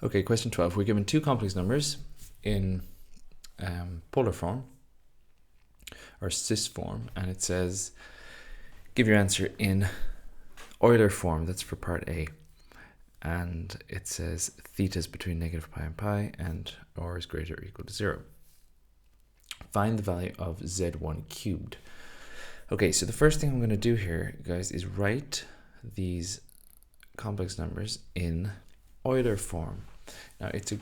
Okay, question 12. We're given two complex numbers in polar form or cis form, and it says give your answer in Euler form. That's for part A. And it says theta is between negative pi and pi, and r is greater or equal to 0. Find the value of z1 cubed. Okay, so the first thing I'm going to do here, guys, is write these complex numbers in Euler form. Now, it's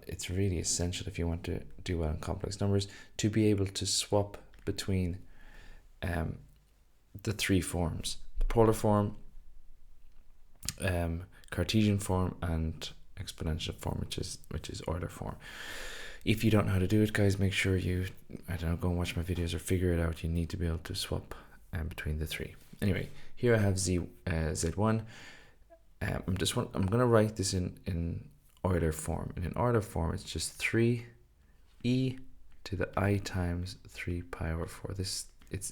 it's really essential if you want to do well in complex numbers to be able to swap between the three forms: the polar form, Cartesian form, and exponential form, which is Euler form. If you don't know how to do it, guys, make sure you, go and watch my videos or figure it out. You need to be able to swap between the three. Anyway, here I have z1. I'm going to write this in Euler form. And in Euler form, it's just 3e to the I times 3 pi over 4. This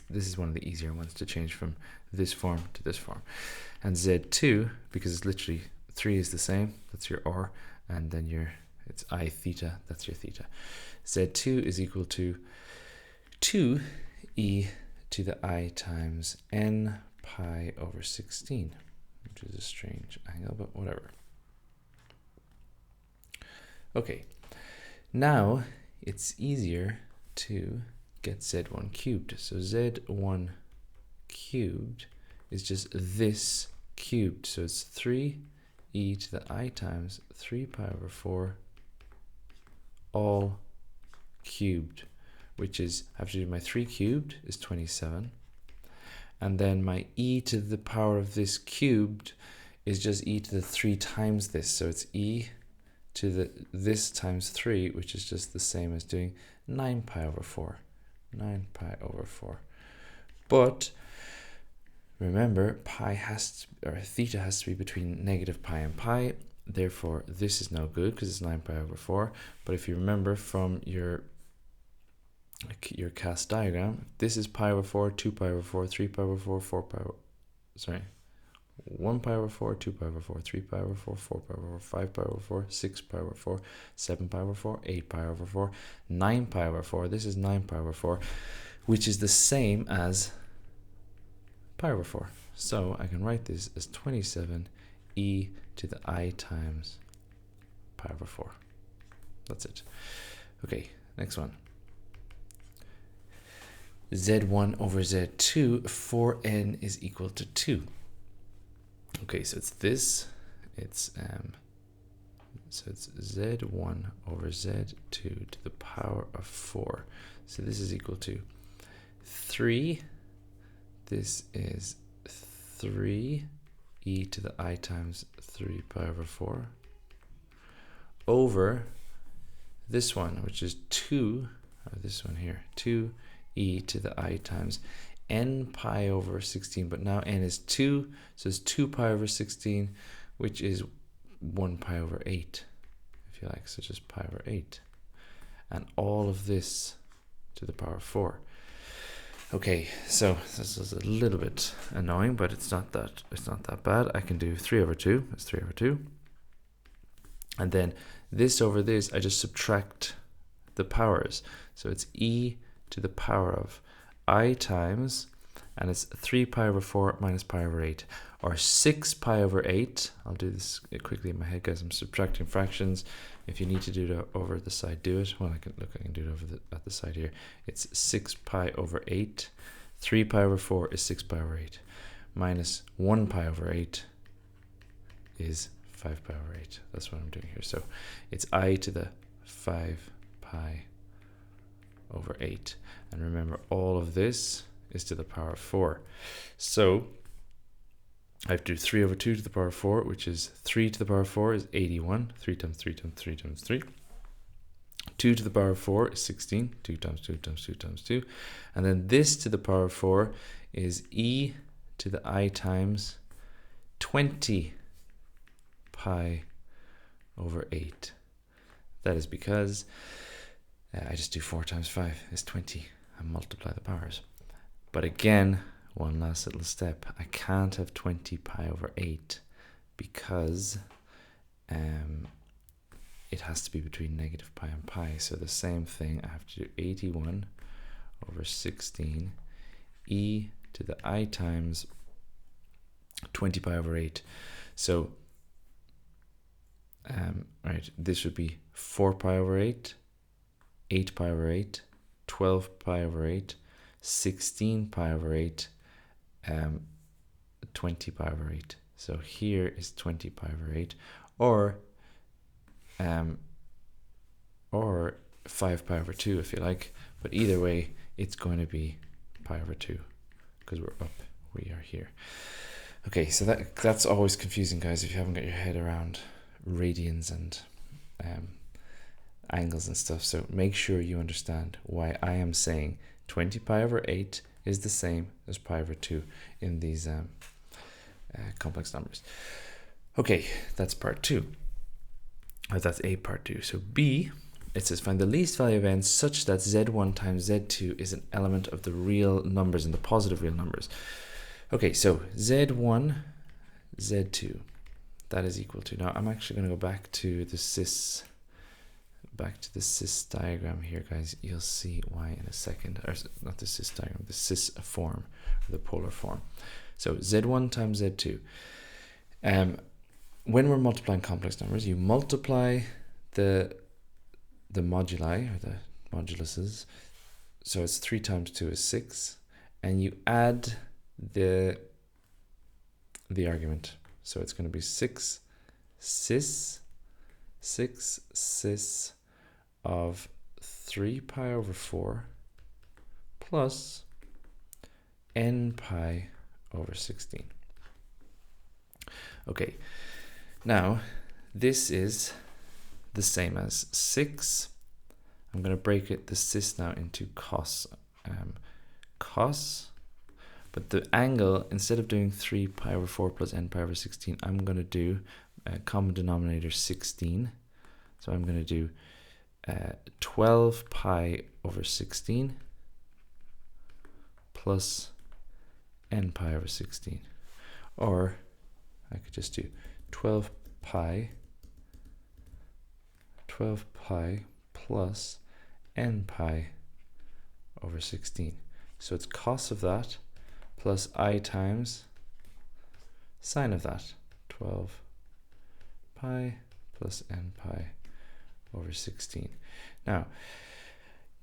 is one of the easier ones to change from this form to this form. And z2, because it's literally 3 is the same, that's your r, and then it's I theta, that's your theta. z2 is equal to 2e to the I times n pi over 16, which is a strange angle, but whatever. Okay, now it's easier to get z1 cubed. So z1 cubed is just this cubed. So it's 3e to the I times 3 pi over 4 all cubed, which is, I have to do my 3 cubed is 27. And then my e to the power of this cubed is just e to the 3 times this. So it's e to this times 3, which is just the same as doing 9 pi over 4. 9 pi over 4. But remember, theta has to be between negative pi and pi. Therefore, this is no good because it's 9 pi over 4. But if you remember from your cast diagram, this is pi over 4, 2 pi over 4, 3 pi over 4, 1 pi over 4, 2 pi over 4, 3 pi over 4, 4 pi over 4, 5 pi over 4, 6 pi over 4, 7 pi over 4, 8 pi over 4, 9 pi over 4. This is 9 pi over 4, which is the same as pi over 4. So I can write this as 27e to the I times pi over 4. That's it. Okay, next one. z1 over z2, 4n is equal to 2. Okay, so it's this. It's z1 over z2 to the power of 4. So this is equal to 3. This is 3e to the I times 3 pi over 4 over this one, which is 2, or this one here, 2e to the I times n pi over 16, but now n is 2, so it's 2 pi over 16, which is 1 pi over 8, if you like, so just pi over 8. And all of this to the power of 4. Okay, so this is a little bit annoying, but it's not that bad. I can do 3 over 2, that's 3 over 2. And then this over this, I just subtract the powers. So it's e to the power of I times, and it's 3 pi over 4 minus pi over 8, or 6 pi over 8. I'll do this quickly in my head, guys. I'm subtracting fractions. If you need to do it over the side, do it. Well, I can do it over at the side here. It's 6 pi over 8. 3 pi over 4 is 6 pi over 8. Minus 1 pi over 8 is 5 pi over 8. That's what I'm doing here. So it's I to the 5 pi over 8. And remember, all of this is to the power of 4. So I have to do 3 over 2 to the power of 4, which is 3 to the power of 4 is 81. 3 times 3 times 3 times 3. 2 to the power of 4 is 16. 2 times 2 times 2 times 2. And then this to the power of 4 is e to the I times 20 pi over 8. That is because I just do 4 times 5 is 20 and multiply the powers. But again, one last little step. I can't have 20 pi over 8 because it has to be between negative pi and pi. So the same thing, I have to do 81 over 16 e to the I times 20 pi over 8. So, right, this would be 4 pi over 8, 8 pi over 8, 12 pi over 8, 16 pi over 8, 20 pi over 8. So here is 20 pi over 8, or 5 pi over 2 if you like, but either way it's going to be pi over 2 because we're up, we are here. Okay, so that's always confusing, guys, if you haven't got your head around radians and angles and stuff. So make sure you understand why I am saying 20 pi over 8 is the same as pi over 2 in these complex numbers. Okay, that's part 2. That's A part 2. So B, it says find the least value of n such that z1 times z2 is an element of the real numbers and the positive real numbers. Okay, so z1, z2, that is equal to, now I'm actually going to go back to the cis diagram here, guys. You'll see why in a second, or not the cis diagram, the cis form, or the polar form. So z1 times z2. When we're multiplying complex numbers, you multiply the moduli, or the moduluses. So it's 3 times 2 is 6, and you add the argument. So it's going to be 6 cis of 3 pi over 4 plus n pi over 16. Okay, now this is the same as 6. I'm going to break the cis now into cos. Cos, but the angle, instead of doing 3 pi over 4 plus n pi over 16, I'm going to do common denominator 16. So I'm going to do 12 pi over 16 plus n pi over 16. Or I could just do 12 pi plus n pi over 16. So it's cos of that plus I times sine of that. 12 pi plus n pi over 16. Now,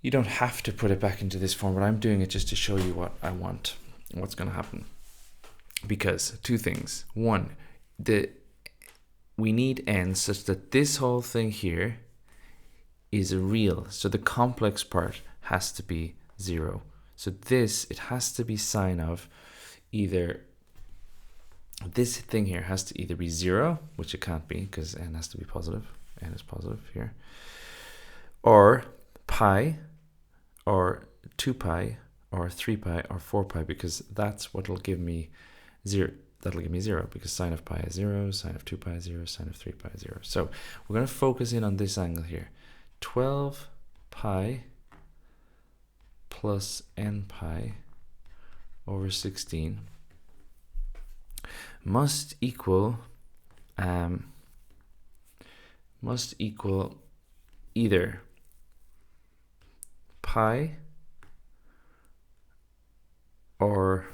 you don't have to put it back into this form, but I'm doing it just to show you what I want, what's going to happen. Because two things. One, we need n such that this whole thing here is a real. So the complex part has to be 0. So this, it has to be sine of either, this thing here has to either be 0, which it can't be because n has to be positive. N is positive here. Or pi, or 2 pi, or 3 pi, or 4 pi, because that's what will give me 0. That'll give me 0, because sine of pi is 0, sine of 2 pi is 0, sine of 3 pi is 0. So we're going to focus in on this angle here. 12 pi plus n pi over 16 must equal either pi, or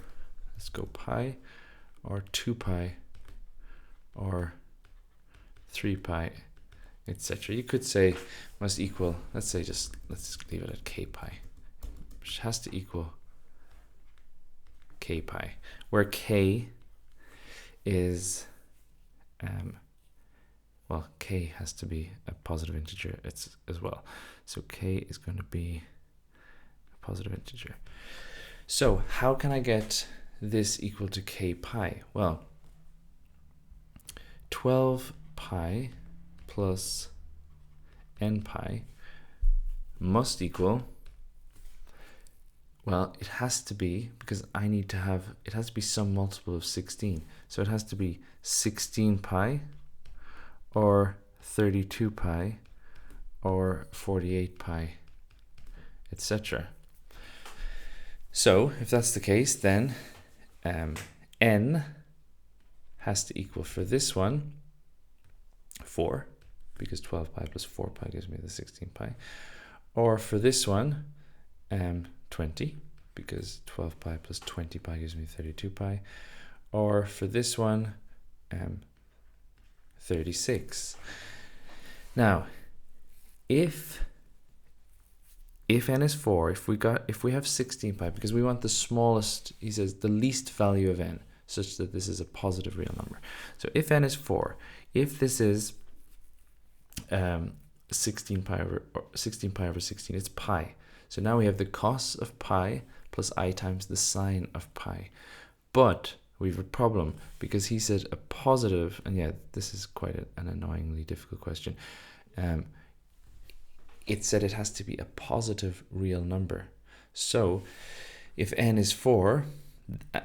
let's go pi, or 2 pi, or 3 pi, etc. You could say must equal, let's just leave it at k pi, which has to equal k pi, where k is, well, k has to be a positive integer as well. So k is going to be a positive integer. So how can I get this equal to k pi? Well, 12 pi plus n pi must equal, well, it has to be, because I need to have, it has to be some multiple of 16. So it has to be 16 pi, or 32 pi, or 48 pi, etc. So if that's the case, then n has to equal, for this one, 4, because 12 pi plus 4 pi gives me the 16 pi. Or for this one, 20, because 12 pi plus 20 pi gives me 32 pi. Or for this one, 36. Now, if n is 4, if we have 16 pi, because we want the smallest, he says the least value of n, such that this is a positive real number. So if n is 4, if this is 16 pi over 16, it's pi. So now we have the cos of pi plus I times the sine of pi. But we have a problem, because he said a positive, and yeah, this is quite an annoyingly difficult question. It said it has to be a positive real number. So if n is 4,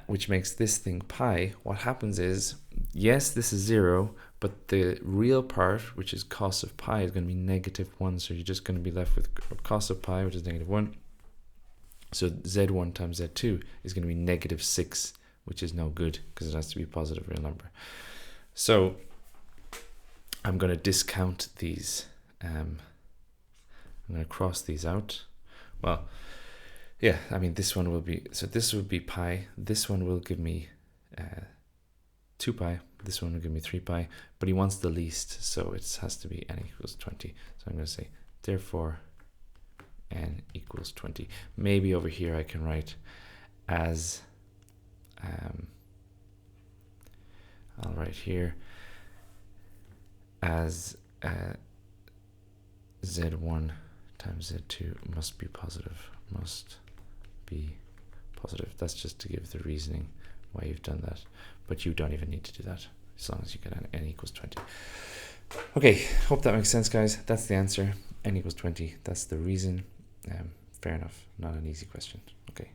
which makes this thing pi, what happens is, yes, this is 0, but the real part, which is cos of pi, is going to be -1. So you're just going to be left with cos of pi, which is -1. So z1 times z2 is going to be -6, which is no good, because it has to be a positive real number. So I'm going to discount these. I'm going to cross these out. Well, yeah, I mean, this one will be, so this would be pi. This one will give me 2 pi. This one will give me 3 pi. But he wants the least, so it has to be n equals 20. So I'm going to say, therefore, n equals 20. Maybe over here I can write as, I'll write here as z1 times z2 must be positive. Must be positive. That's just to give the reasoning why you've done that. But you don't even need to do that, as long as you get n equals 20. Okay, hope that makes sense, guys. That's the answer. N equals 20. That's the reason. Fair enough. Not an easy question. Okay.